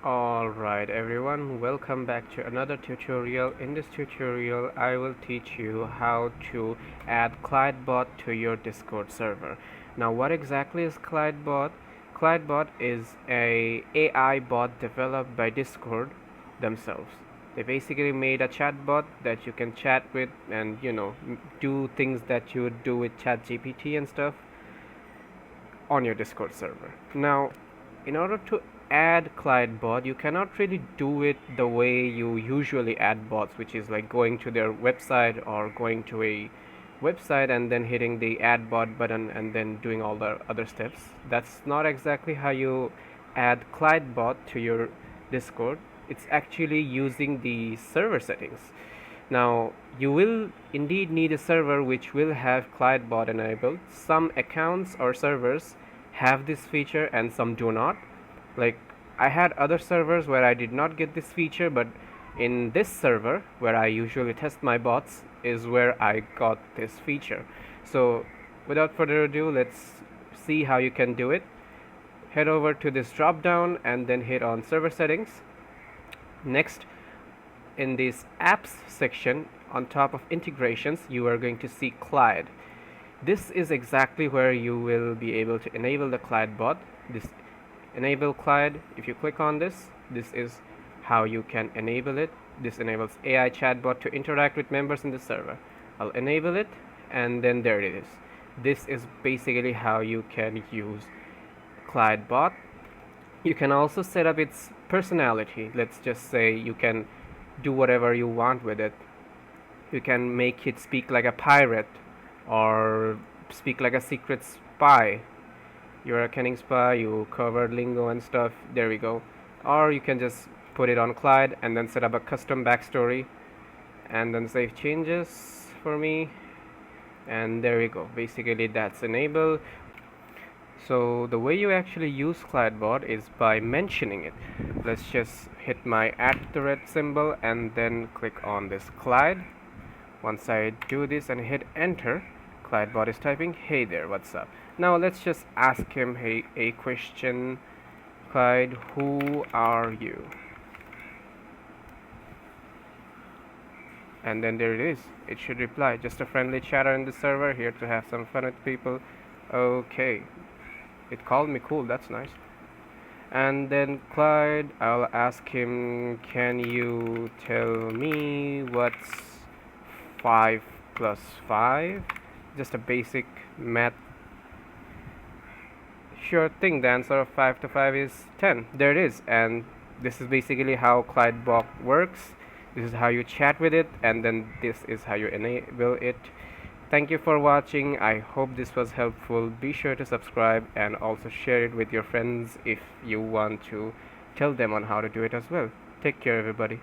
Alright everyone, welcome back to another tutorial. In this tutorial I will teach you how to add Clyde Bot to your Discord server. Now what exactly is Clyde Bot? Clyde Bot is a AI bot developed by Discord themselves. They basically made a chat bot that you can chat with and do things that you would do with ChatGPT and stuff on your Discord server. Now, in order to add Clyde bot, you cannot really do it the way you usually add bots, which is like going to their website or going to a website and then hitting the add bot button and then doing all the other steps. That's not exactly how you add Clyde bot to your Discord. It's actually using the server settings. Now, you will indeed need a server which will have Clyde bot enabled. Some accounts or servers have this feature and some do not. Like, I had other servers where I did not get this feature, but in this server where I usually test my bots is where I got this feature. So without further ado, let's see how you can do it. Head over to this drop down and then hit on server settings. Next, in this apps section on top of integrations, you are going to see Clyde. This is exactly where you will be able to enable the Clyde bot. This enable Clyde, if you click on this is how you can enable it. This enables AI chatbot to interact with members in the server. I'll enable it and then there it is. This is basically how you can use Clyde bot. You can also set up its personality. Let's just say you can do whatever you want with it. You can make it speak like a pirate or speak like a secret spy. You're a cunning spy, you covered lingo and stuff, there we go. Or you can just put it on Clyde and then set up a custom backstory and then save changes for me, and there we go. Basically that's enabled. So the way you actually use Clyde bot is by mentioning it. Let's just hit my @ symbol and then click on this Clyde. Once I do this and hit enter, Clyde bot is typing, "Hey there, what's up?" Now let's just ask him a question. Clyde, who are you? And then there it is. It should reply, "Just a friendly chatter in the server, here to have some fun with people." Okay. It called me cool, that's nice. And then Clyde, I'll ask him, "Can you tell me what's 5 plus 5? Just a basic math. Sure thing, the answer of 5 to 5 is 10. There it is. And this is basically how Clyde bot works. This is how you chat with it, and then this is how you enable it. Thank you for watching. I hope this was helpful. Be sure to subscribe and also share it with your friends if you want to tell them on how to do it as well. Take care everybody.